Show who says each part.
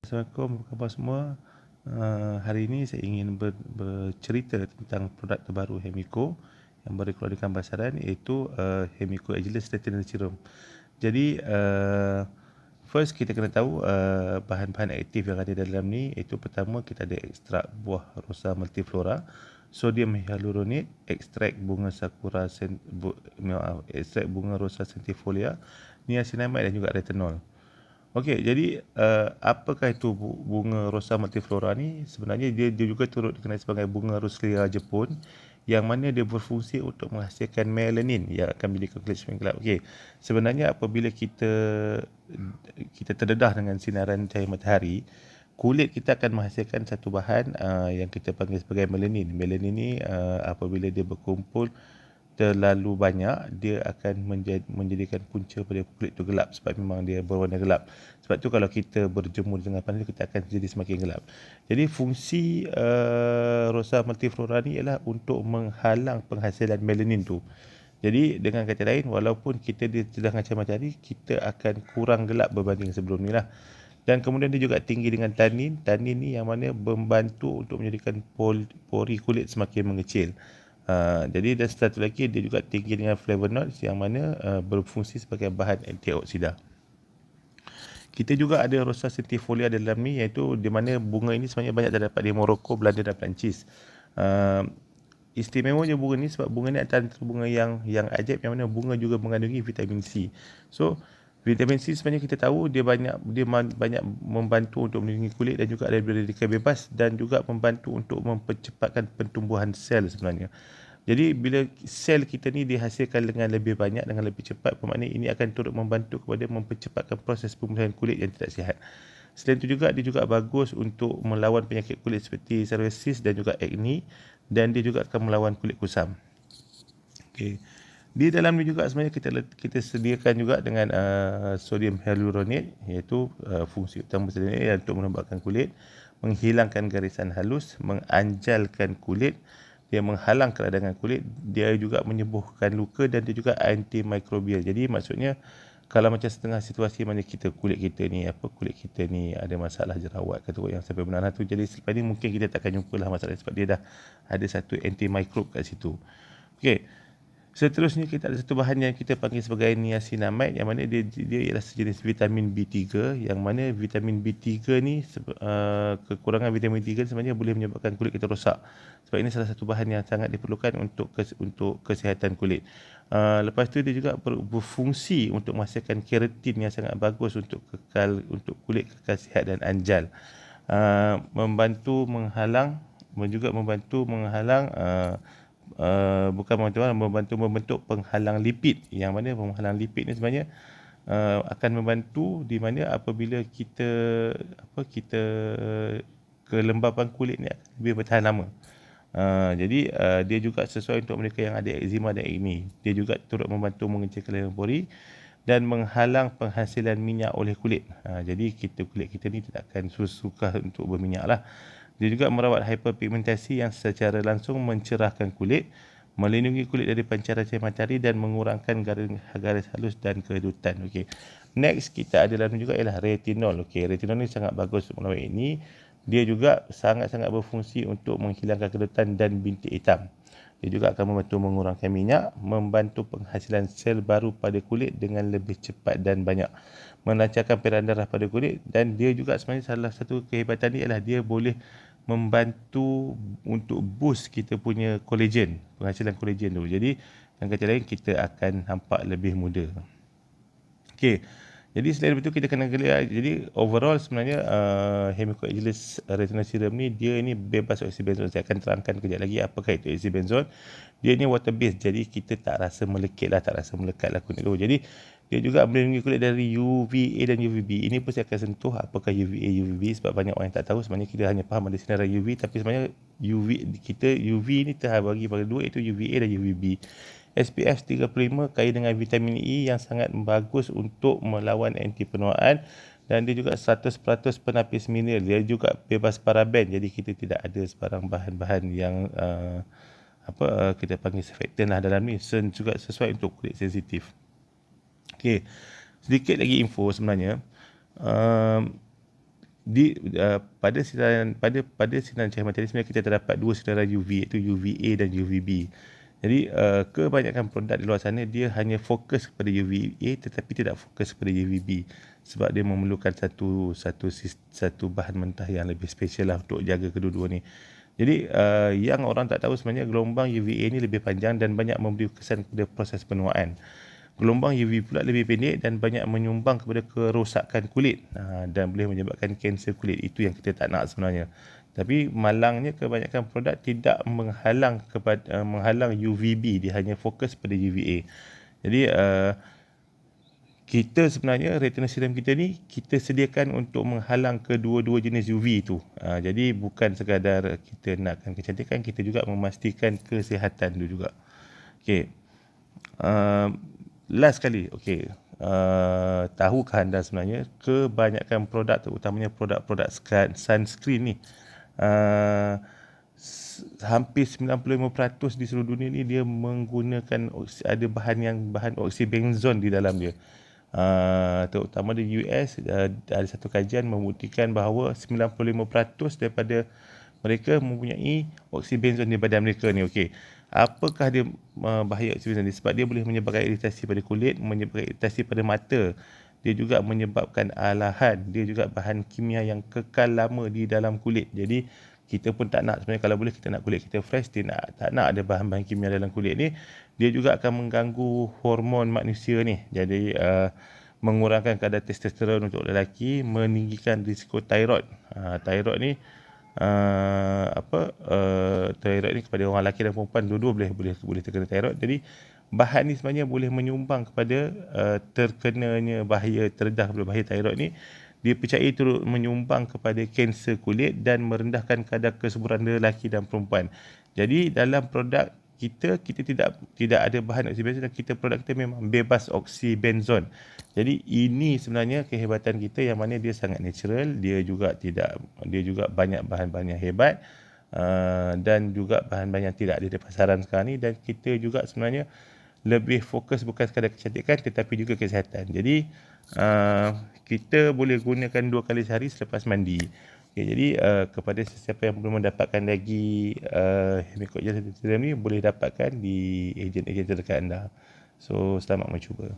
Speaker 1: Assalamualaikum, apa khabar semua? Hari ini saya ingin bercerita tentang produk terbaru Hemiko yang baru keluar di pasaran, iaitu Hemiko Ageless Retinol Serum. Jadi first kita kena tahu bahan-bahan aktif yang ada dalam ni, iaitu pertama kita ada ekstrak buah rosa multiflora, sodium hyaluronate, ekstrak bunga sakura ekstrak bunga rosa centifolia, niacinamide dan juga retinol. Okey, jadi apakah itu bunga rosa multiflora ni? Sebenarnya dia juga turut dikenali sebagai bunga Rosalia Jepun, yang mana dia berfungsi untuk menghasilkan melanin yang akan menjadikan kulit semakin gelap. Okey, sebenarnya apabila kita terdedah dengan sinaran cahaya matahari, kulit kita akan menghasilkan satu bahan yang kita panggil sebagai melanin. Melanin ni apabila dia berkumpul terlalu banyak, dia akan menjadikan punca pada kulit tu gelap, sebab memang dia berwarna gelap. Sebab tu kalau kita berjemur dengan panas, kita akan jadi semakin gelap. Jadi fungsi rosa multiflora ni ialah untuk menghalang penghasilan melanin tu. Jadi dengan kata lain, walaupun kita di tengah cahaya matahari, kita akan kurang gelap berbanding sebelum ni lah. Dan kemudian dia juga tinggi dengan tanin. Tanin ni yang mana membantu untuk menjadikan pori kulit semakin mengecil. Jadi dan satu lagi, dia juga tinggi dengan flavonoids yang mana berfungsi sebagai bahan antioksida. Kita juga ada rosa centifolia dalam ni, iaitu di mana bunga ini sebenarnya banyak terdapat di Morocco, Belanda dan Perancis. Istimewanya bunga ni sebab bunga ni antara bunga yang ajaib, yang mana bunga juga mengandungi vitamin C. So vitamin C sebenarnya kita tahu dia banyak membantu untuk melindungi kulit, dan juga ada radikal bebas, dan juga membantu untuk mempercepatkan pertumbuhan sel sebenarnya. Jadi bila sel kita ni dihasilkan dengan lebih banyak, dengan lebih cepat, bermakna ini akan turut membantu kepada mempercepatkan proses pemulihan kulit yang tidak sihat. Selain itu juga, dia juga bagus untuk melawan penyakit kulit seperti psoriasis dan juga acne, dan dia juga akan melawan kulit kusam. Okey. Di dalam ni juga sebenarnya kita sediakan juga dengan sodium hyaluronate, iaitu fungsi utama sebenarnya untuk melembabkan kulit, menghilangkan garisan halus, menganjalkan kulit, dia menghalang keradangan kulit, dia juga menyembuhkan luka, dan dia juga antimikrobial. Jadi maksudnya kalau macam setengah situasi mana kulit kita ni ada masalah jerawat ke teruk yang sampai benar tu, jadi selepas ni mungkin kita takkan jumpalah masalah, sebab dia dah ada satu antimikrob kat situ. Okey. Seterusnya kita ada satu bahan yang kita panggil sebagai niacinamide, yang mana dia ialah sejenis vitamin B3, yang mana vitamin B3 ni kekurangan vitamin B3 sebenarnya boleh menyebabkan kulit kita rosak. Sebab ini salah satu bahan yang sangat diperlukan untuk kesihatan kulit. Lepas tu dia juga berfungsi untuk menghasilkan keratin yang sangat bagus untuk kulit kekal sihat dan anjal. Membantu menghalang membantu membentuk penghalang lipid, yang mana penghalang lipid ni sebenarnya akan membantu di mana apabila kita kelembapan kulit ni akan lebih bertahan lama. Jadi dia juga sesuai untuk mereka yang ada eczema dan acne. Dia juga turut membantu mengecilkan pori dan menghalang penghasilan minyak oleh kulit. Jadi kulit kita ni tidak akan susah untuk berminyak lah. Dia juga merawat hiperpigmentasi yang secara langsung mencerahkan kulit, melindungi kulit dari pancaran cahaya matahari, dan mengurangkan garis halus dan keredutan. Okey. Next kita ada dalam juga ialah retinol. Okey, retinol ni sangat bagus untuk melawan ini. Dia juga sangat-sangat berfungsi untuk menghilangkan keredutan dan bintik hitam. Dia juga akan membantu mengurangkan minyak, membantu penghasilan sel baru pada kulit dengan lebih cepat dan banyak, melancarkan peredaran darah pada kulit, dan dia juga sebenarnya salah satu kehebatan dia ialah dia boleh membantu untuk boost kita punya collagen, penghasilan collagen tu. Jadi dengan kata lain, kita akan nampak lebih muda. Okey. Jadi selain itu kita kena lihat, jadi overall sebenarnya Hemiko Ageless Retinol Serum ni, dia ni bebas oxybenzone. Saya akan terangkan kejap lagi apakah itu oxybenzone. Dia ni water based, jadi kita tak rasa melekit lah, tak rasa melekat lah kulit tu. Jadi dia juga melindungi kulit dari UVA dan UVB. Ini pun saya akan sentuh apakah UVA, UVB, sebab banyak orang yang tak tahu. Sebenarnya kita hanya faham ada sinaran UV, tapi sebenarnya UV ni terbagi pada dua, iaitu UVA dan UVB. SPF 35 kaya dengan vitamin E yang sangat bagus untuk melawan anti penuaan, dan dia juga 100% penapis mineral. Dia juga bebas paraben, jadi kita tidak ada sebarang bahan-bahan yang kita panggil surfactant lah dalam ni. Juga sesuai untuk kulit sensitif. Okey, sedikit lagi info sebenarnya. pada sinar cahaya matahari sebenarnya kita terdapat dua sinar UV, iaitu UVA dan UVB. Jadi kebanyakan produk di luar sana dia hanya fokus kepada UVA tetapi tidak fokus kepada UVB, sebab dia memerlukan satu bahan mentah yang lebih special lah untuk jaga kedua-dua ni. Jadi yang orang tak tahu sebenarnya gelombang UVA ni lebih panjang dan banyak memberi kesan kepada proses penuaan. Gelombang UV pula lebih pendek dan banyak menyumbang kepada kerosakan kulit dan boleh menyebabkan kanser kulit. Itu yang kita tak nak sebenarnya. Tapi malangnya kebanyakan produk tidak menghalang UVB, dia hanya fokus pada UVA. Jadi kita sebenarnya retinal serum kita ni kita sediakan untuk menghalang kedua-dua jenis UV itu. Jadi bukan sekadar kita nakkan kecantikan, kita juga memastikan kesihatan tu juga. Okey. Last sekali, okey. Tahukah anda sebenarnya kebanyakan produk, terutamanya produk-produk sunscreen ni, hampir 95% di seluruh dunia ni dia menggunakan ada bahan oksibenzon di dalam dia. Terutama di US, ada satu kajian membuktikan bahawa 95% daripada mereka mempunyai oksibenzon di badan mereka ni. Okey. Apakah dia bahaya oksibenzon ni? Sebab dia boleh menyebabkan iritasi pada kulit, menyebabkan iritasi pada mata. Dia juga menyebabkan alahan, dia juga bahan kimia yang kekal lama di dalam kulit. Jadi kita pun tak nak sebenarnya, kalau boleh kita nak kulit kita fresh, tak nak ada bahan-bahan kimia dalam kulit ni. Dia juga akan mengganggu hormon manusia ni. Jadi mengurangkan kadar testosteron untuk lelaki, meninggikan risiko thyroid. Thyroid ni thyroid ni kepada orang lelaki dan perempuan dua-dua boleh terkena thyroid. Jadi bahan ni sebenarnya boleh menyumbang kepada terkenanya terdedah kepada bahaya thyroid ni. Dipercayai turut menyumbang kepada kanser kulit dan merendahkan kadar kesuburan lelaki dan perempuan. Jadi dalam produk kita tidak ada bahan oksibenzon dan produk kita memang bebas oksibenzon. Jadi ini sebenarnya kehebatan kita, yang mana dia sangat natural, dia juga banyak bahan-bahan yang hebat dan juga bahan-bahan yang tidak ada di pasaran sekarang ni, dan kita juga sebenarnya lebih fokus bukan sekadar kecantikan tetapi juga kesihatan. Jadi kita boleh gunakan 2 kali sehari selepas mandi. Okay, jadi kepada sesiapa yang belum mendapatkan lagi Hemikot Gel Serum ni, boleh dapatkan di ejen-ejen terdekat anda. So selamat mencuba.